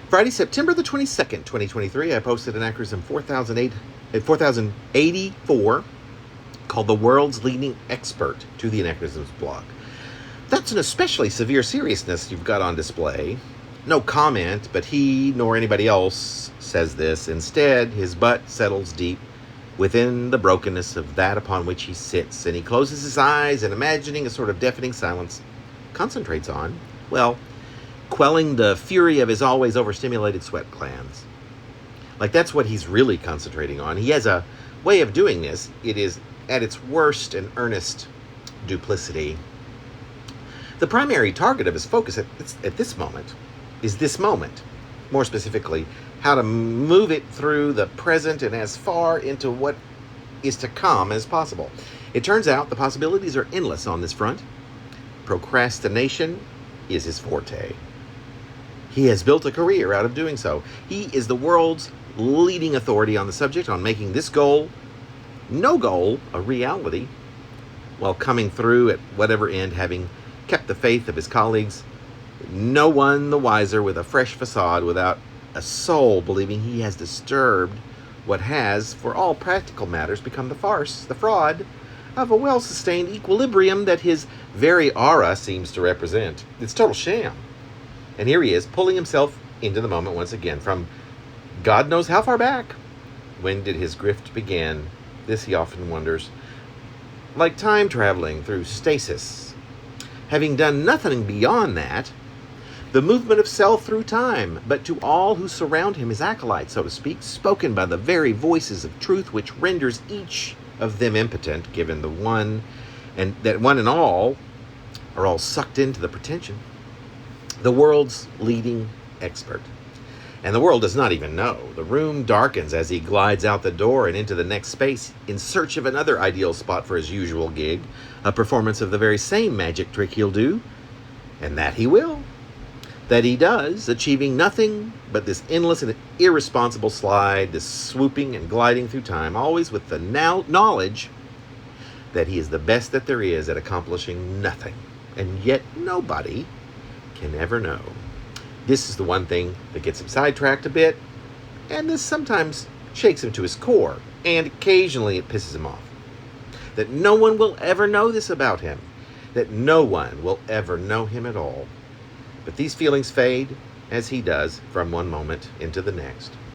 Friday, September the 22nd, 2023, I posted Anachronism 4084 called The World's Leading Expert to the Anachronisms blog. That's an especially severe seriousness you've got on display. No comment, but he nor anybody else says this. Instead, his butt settles deep within the brokenness of that upon which he sits, and he closes his eyes and, imagining a sort of deafening silence, concentrates on, well, quelling the fury of his always overstimulated sweat glands. Like, that's what he's really concentrating on. He has a way of doing this. It is at its worst an earnest duplicity. The primary target of his focus at this moment is this moment. More specifically, how to move it through the present and as far into what is to come as possible. It turns out the possibilities are endless on this front. Procrastination is his forte. He has built a career out of doing so. He is the world's leading authority on the subject, on making this goal, no goal, a reality, while coming through at whatever end, having kept the faith of his colleagues, no one the wiser, with a fresh facade, without a soul believing he has disturbed what has, for all practical matters, become the farce, the fraud, of a well-sustained equilibrium that his very aura seems to represent. It's total sham. And here he is, pulling himself into the moment once again, from God knows how far back. When did his grift begin? This he often wonders. Like time traveling through stasis, having done nothing beyond that, the movement of self through time, but to all who surround him, his acolytes, so to speak, spoken by the very voices of truth, which renders each of them impotent, given the one, and that one and all are all sucked into the pretension. The world's leading expert. And the world does not even know. The room darkens as he glides out the door and into the next space in search of another ideal spot for his usual gig, a performance of the very same magic trick he'll do, and that he will. That he does, achieving nothing but this endless and irresponsible slide, this swooping and gliding through time, always with the knowledge that he is the best that there is at accomplishing nothing. And yet nobody can ever know. This is the one thing that gets him sidetracked a bit, and this sometimes shakes him to his core, and occasionally it pisses him off. That no one will ever know this about him, that no one will ever know him at all. But these feelings fade, as he does, from one moment into the next.